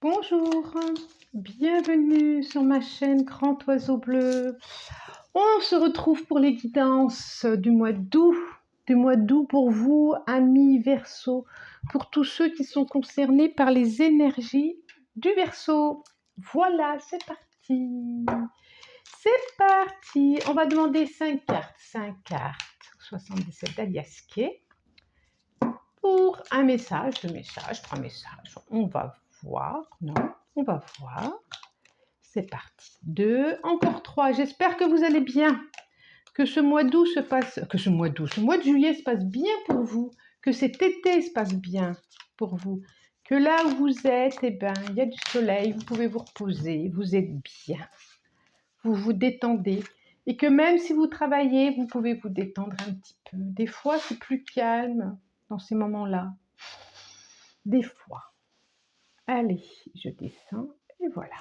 Bonjour, bienvenue sur ma chaîne Grand Oiseau Bleu. On se retrouve pour les guidances du mois d'août pour vous, amis Verseau, pour tous ceux qui sont concernés par les énergies du Verseau. Voilà, c'est parti. C'est parti. On va demander 5 cartes, 77 d'Alias Kay pour un message, 3 messages. On va voir, non, on va voir. C'est parti. 2, encore 3. J'espère que vous allez bien, que ce mois d'août se passe, ce mois de juillet se passe bien pour vous, que cet été se passe bien pour vous, que là où vous êtes, eh ben, il y a du soleil, vous pouvez vous reposer, vous êtes bien, vous vous détendez, et que même si vous travaillez, vous pouvez vous détendre un petit peu. Des fois, c'est plus calme dans ces moments-là. Des fois. Allez, je descends, et voilà.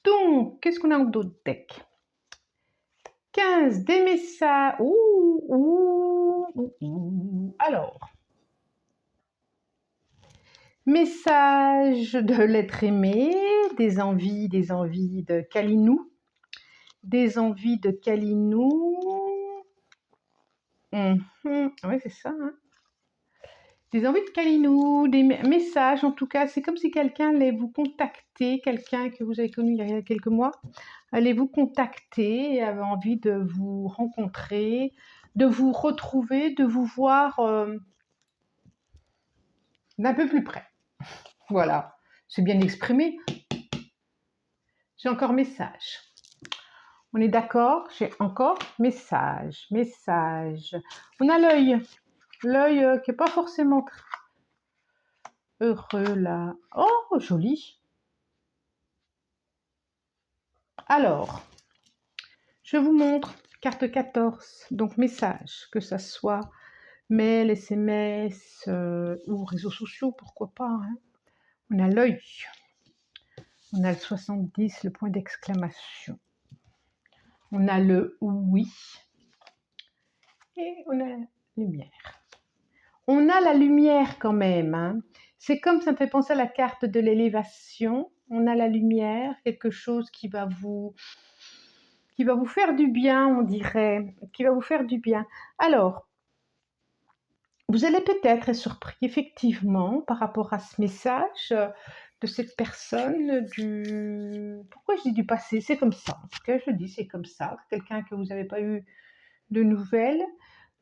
Donc, qu'est-ce qu'on a en d'autres deck? 15, des messages. Alors, message de l'être aimé, des envies de Kalinou. Des envies de Kalinou. Oui, c'est ça. Hein. Des envies de Kalinou, des messages, en tout cas, c'est comme si quelqu'un allait vous contacter, quelqu'un que vous avez connu il y a quelques mois, allait vous contacter et avait envie de vous rencontrer, de vous retrouver, de vous voir d'un peu plus près. Voilà, c'est bien exprimé. J'ai encore message. On est d'accord? J'ai encore message. On a l'œil qui n'est pas forcément heureux là. Oh, joli. Alors, je vous montre carte 14, donc message, que ça soit mail, SMS ou réseaux sociaux, pourquoi pas. Hein. On a l'œil, on a le 70, le point d'exclamation, on a le oui et on a la lumière. On a la lumière quand même. Hein. C'est comme ça me fait penser à la carte de l'élévation. On a la lumière, quelque chose qui va vous faire du bien, on dirait, qui va vous faire du bien. Alors, vous allez peut-être être surpris, effectivement, par rapport à ce message de cette personne Pourquoi je dis du passé? C'est comme ça. En tout cas, je dis c'est comme ça. Quelqu'un que vous n'avez pas eu de nouvelles.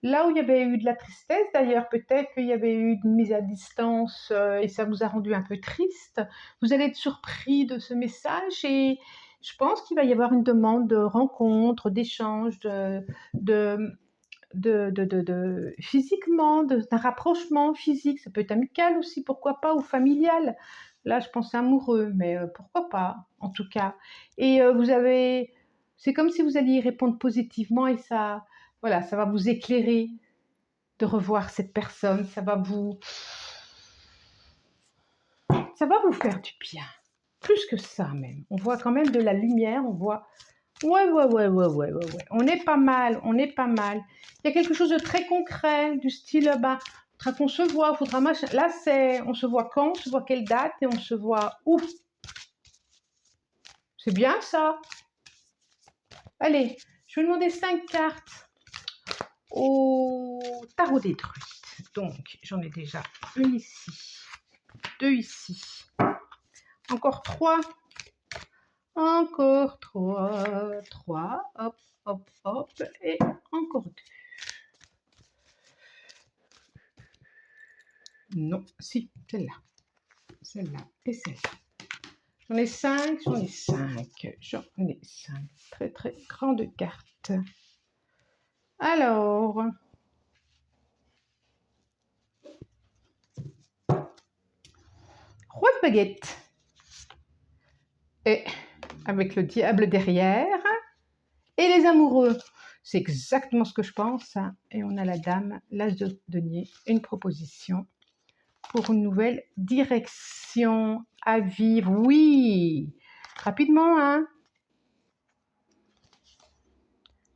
Là où il y avait eu de la tristesse, d'ailleurs, peut-être qu'il y avait eu une mise à distance et ça vous a rendu un peu triste. Vous allez être surpris de ce message et je pense qu'il va y avoir une demande de rencontre, d'échange, physiquement, d'un rapprochement physique. Ça peut être amical aussi, pourquoi pas, ou familial. Là, je pense amoureux, mais pourquoi pas, en tout cas. Et c'est comme si vous alliez y répondre positivement et ça, voilà, ça va vous éclairer de revoir cette personne. Ça va vous faire du bien. Plus que ça même. On voit quand même de la lumière, on voit... Ouais. On est pas mal. Il y a quelque chose de très concret, du style, faudra qu'on se voit, faudra machin. Là, on se voit quand, on se voit quelle date et on se voit où. C'est bien ça. Allez, je vais demander 5 cartes au tarot des druides. Donc, j'en ai déjà une ici, 2 ici, encore 3. Encore 3, hop, et encore 2. Non, si, celle-là et celle-là. J'en ai 5. Très, très grandes cartes. Alors, roi de baguette. Et avec le diable derrière. Et les amoureux. C'est exactement ce que je pense. Hein. Et on a la dame, l'as de denier, une proposition pour une nouvelle direction à vivre. Oui, rapidement, hein.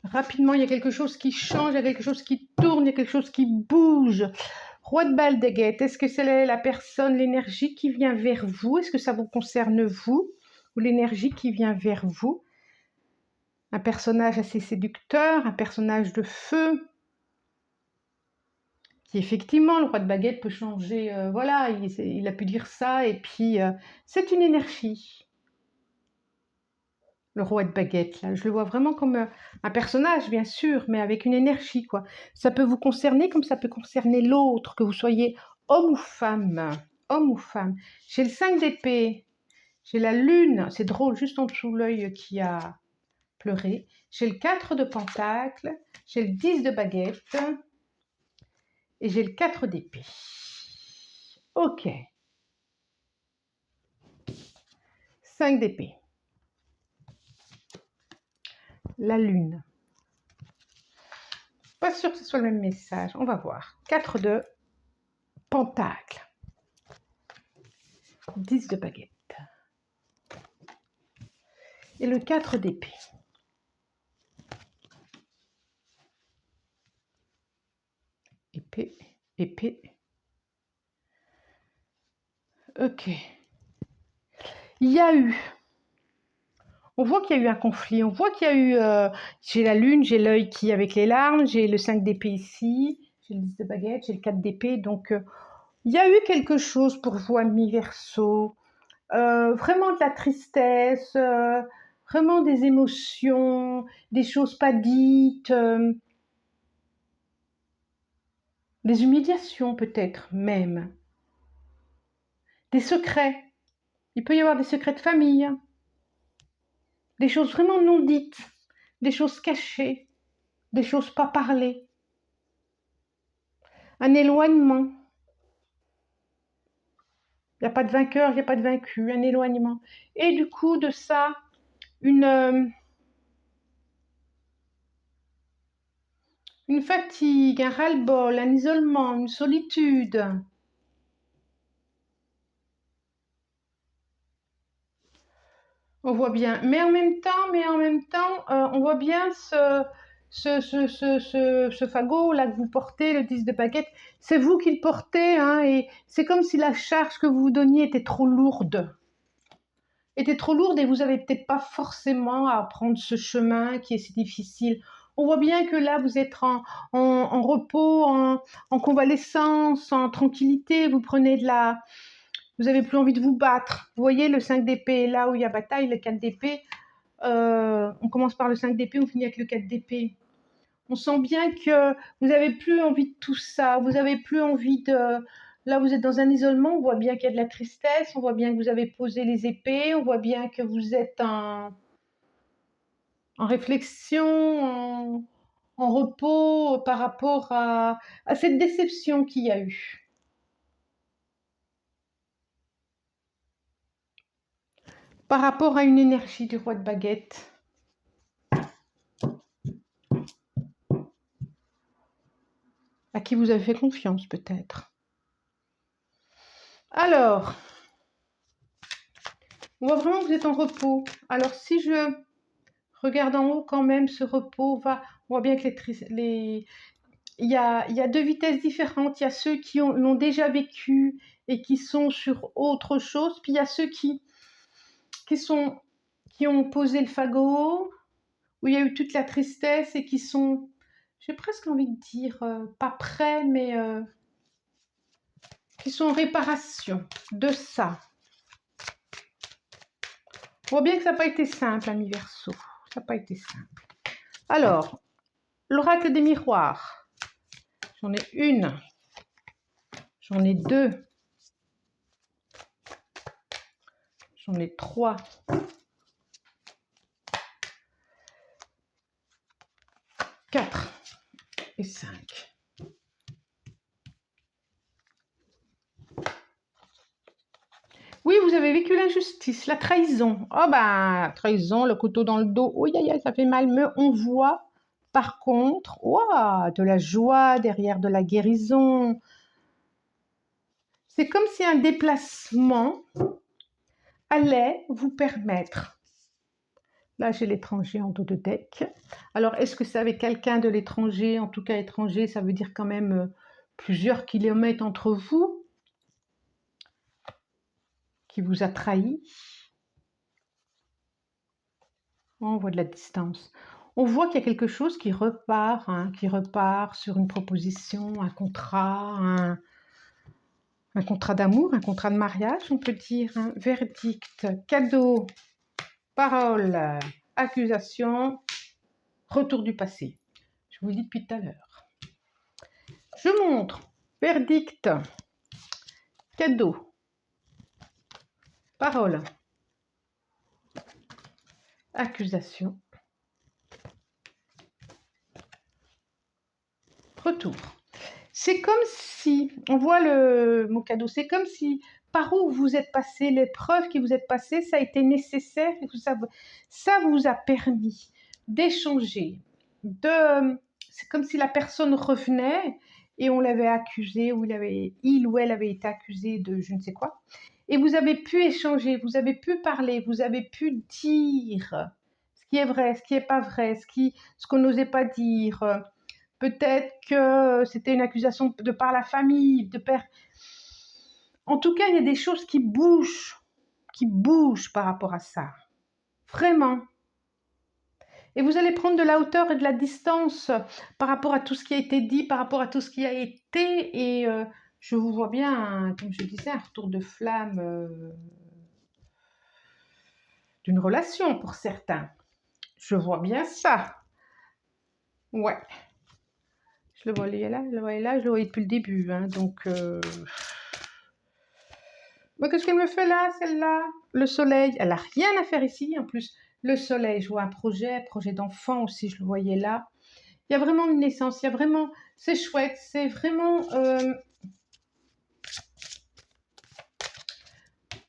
Rapidement, il y a quelque chose qui change, il y a quelque chose qui tourne, il y a quelque chose qui bouge. Roi de baguette, est-ce que c'est la personne, l'énergie qui vient vers vous? Est-ce que ça vous concerne vous? Ou l'énergie qui vient vers vous? Un personnage assez séducteur, un personnage de feu, qui effectivement, le roi de baguette peut changer, voilà, il a pu dire ça, et puis c'est une énergie. Le roi de baguette, là, je le vois vraiment comme un personnage, bien sûr, mais avec une énergie, quoi. Ça peut vous concerner comme ça peut concerner l'autre, que vous soyez homme ou femme. Homme ou femme. J'ai le 5 d'épée, j'ai la lune, c'est drôle, juste en dessous l'œil qui a pleuré. J'ai le 4 de pentacle, j'ai le 10 de baguette, et j'ai le 4 d'épée. Ok. 5 d'épée. La lune. Pas sûr que ce soit le même message. On va voir. 4 de pentacle. 10 de baguette. Et le 4 d'épée. Épée, épée. Ok. Il y a eu... On voit qu'il y a eu un conflit. On voit qu'il y a eu... j'ai la lune, j'ai l'œil qui avec les larmes, j'ai le 5 d'épée ici, j'ai le 10 de baguette, j'ai le 4 d'épée. Donc, il y a eu quelque chose pour vous, amis Verseau. Vraiment de la tristesse, vraiment des émotions, des choses pas dites, des humiliations peut-être même, des secrets. Il peut y avoir des secrets de famille, des choses vraiment non dites, des choses cachées, des choses pas parlées, un éloignement. Il n'y a pas de vainqueur, il n'y a pas de vaincu, un éloignement. Et du coup de ça, une fatigue, un ras-le-bol, un isolement, une solitude. On voit bien. Mais en même temps, on voit bien ce fagot là que vous portez, le 10 de baguette. C'est vous qui le portez, hein, et c'est comme si la charge que vous vous donniez était trop lourde. Était trop lourde et vous n'avez peut-être pas forcément à prendre ce chemin qui est si difficile. On voit bien que là, vous êtes en repos, en convalescence, en tranquillité. Vous prenez de la... Vous n'avez plus envie de vous battre. Vous voyez le 5 d'épée, là où il y a bataille, le 4 d'épée. On commence par le 5 d'épée, on finit avec le 4 d'épée. On sent bien que vous n'avez plus envie de tout ça. Vous n'avez plus envie de... Là, vous êtes dans un isolement. On voit bien qu'il y a de la tristesse. On voit bien que vous avez posé les épées. On voit bien que vous êtes en réflexion, en repos par rapport à cette déception qu'il y a eu. Par rapport à une énergie du roi de baguette. À qui vous avez fait confiance peut-être. Alors, on voit vraiment que vous êtes en repos. Alors, si je regarde en haut quand même, ce repos va... On voit bien que il y a deux vitesses différentes. Il y a ceux qui l'ont déjà vécu et qui sont sur autre chose. Puis il y a ceux qui ont posé le fagot, où il y a eu toute la tristesse et qui sont, j'ai presque envie de dire, pas prêts, mais qui sont en réparation de ça. On voit bien que ça n'a pas été simple, ami Verseau. Ça n'a pas été simple. Alors, l'oracle des miroirs. J'en ai une. J'en ai deux. J'en ai trois. 4 et 5. Oui, vous avez vécu l'injustice, la trahison. Oh ben, trahison, le couteau dans le dos. Oh, ça fait mal. Mais on voit, par contre, de la joie derrière de la guérison. C'est comme si un déplacement allait vous permettre. Là, j'ai l'étranger en dos de deck. Alors, est-ce que c'est avec quelqu'un de l'étranger? En tout cas, étranger, ça veut dire quand même plusieurs kilomètres entre vous, qui vous a trahi. On voit de la distance. On voit qu'il y a quelque chose qui repart, hein, qui repart sur une proposition, un contrat d'amour, un contrat de mariage, on peut dire, un verdict, cadeau, parole, accusation, retour du passé. Je vous le dis depuis tout à l'heure. Je montre verdict, cadeau, parole, accusation, retour. C'est comme si, on voit le mot cadeau, c'est comme si par où vous êtes passé, l'épreuve qui vous êtes passée, ça a été nécessaire, et ça vous a permis d'échanger, c'est comme si la personne revenait et on l'avait accusé, ou il ou elle avait été accusé de je ne sais quoi, et vous avez pu échanger, vous avez pu parler, vous avez pu dire ce qui est vrai, ce qui n'est pas vrai, ce qu'on n'osait pas dire. Peut-être que c'était une accusation de par la famille, de père. En tout cas, il y a des choses qui bougent par rapport à ça. Vraiment. Et vous allez prendre de la hauteur et de la distance par rapport à tout ce qui a été dit, par rapport à tout ce qui a été. Et je vous vois bien, hein, comme je disais, un retour de flamme d'une relation pour certains. Je vois bien ça. Ouais. Je le voyais là, je le voyais depuis le début. Hein, donc, mais qu'est-ce qu'elle me fait là, celle-là? Le soleil, elle n'a rien à faire ici. En plus, le soleil, je vois un projet d'enfant aussi, je le voyais là. Il y a vraiment une naissance, il y a vraiment... C'est chouette, c'est vraiment...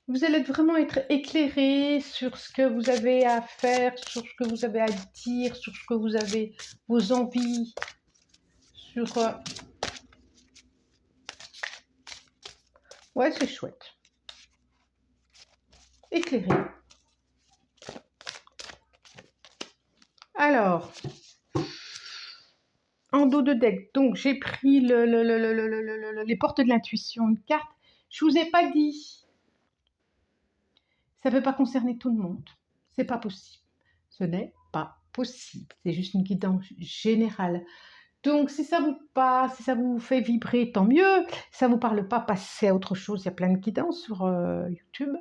Vous allez vraiment être éclairé sur ce que vous avez à faire, sur ce que vous avez à dire, sur ce que vous avez, vos envies, sur... Ouais, c'est chouette. Éclairé. Alors, en dos de deck, donc j'ai pris les portes de l'intuition, une carte. Je vous ai pas dit, ça ne peut pas concerner tout le monde. C'est pas possible. Ce n'est pas possible. C'est juste une guidance générale. Donc, si ça vous parle, si ça vous fait vibrer, tant mieux. Si ça ne vous parle pas, passez à autre chose. Il y a plein de guidances sur YouTube.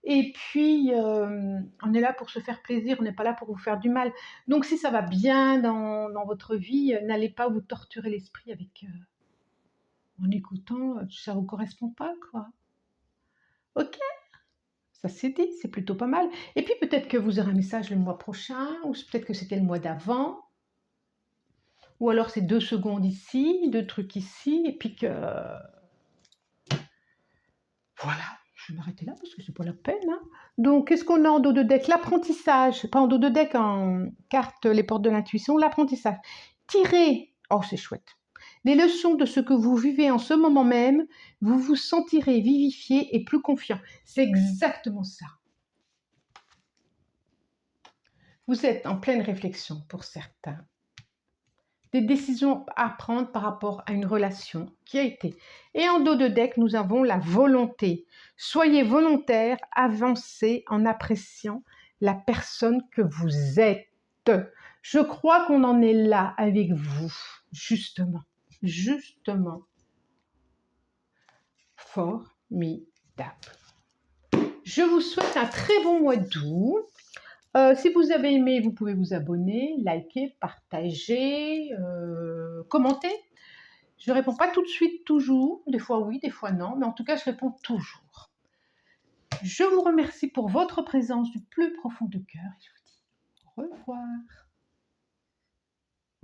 Et puis, on est là pour se faire plaisir, on n'est pas là pour vous faire du mal. Donc, si ça va bien dans votre vie, n'allez pas vous torturer l'esprit avec en écoutant, ça ne vous correspond pas, quoi. Ok, ça c'est dit, c'est plutôt pas mal. Et puis, peut-être que vous aurez un message le mois prochain, ou peut-être que c'était le mois d'avant. Ou alors c'est 2 secondes ici, 2 trucs ici, et puis que... Voilà, je vais m'arrêter là parce que c'est pas la peine. Hein. Donc, qu'est-ce qu'on a en dos de deck? L'apprentissage, pas en dos de deck, en carte, les portes de l'intuition, l'apprentissage. Tirez, oh c'est chouette, les leçons de ce que vous vivez en ce moment même, vous vous sentirez vivifié et plus confiant. C'est exactement ça. Vous êtes en pleine réflexion pour certains. Des décisions à prendre par rapport à une relation qui a été. Et en dos de deck, nous avons la volonté. Soyez volontaire, avancez en appréciant la personne que vous êtes. Je crois qu'on en est là avec vous, justement. Justement. Formidable. Je vous souhaite un très bon mois d'août. Si vous avez aimé, vous pouvez vous abonner, liker, partager, commenter. Je ne réponds pas tout de suite, toujours. Des fois oui, des fois non. Mais en tout cas, je réponds toujours. Je vous remercie pour votre présence du plus profond de cœur. Et je vous dis au revoir.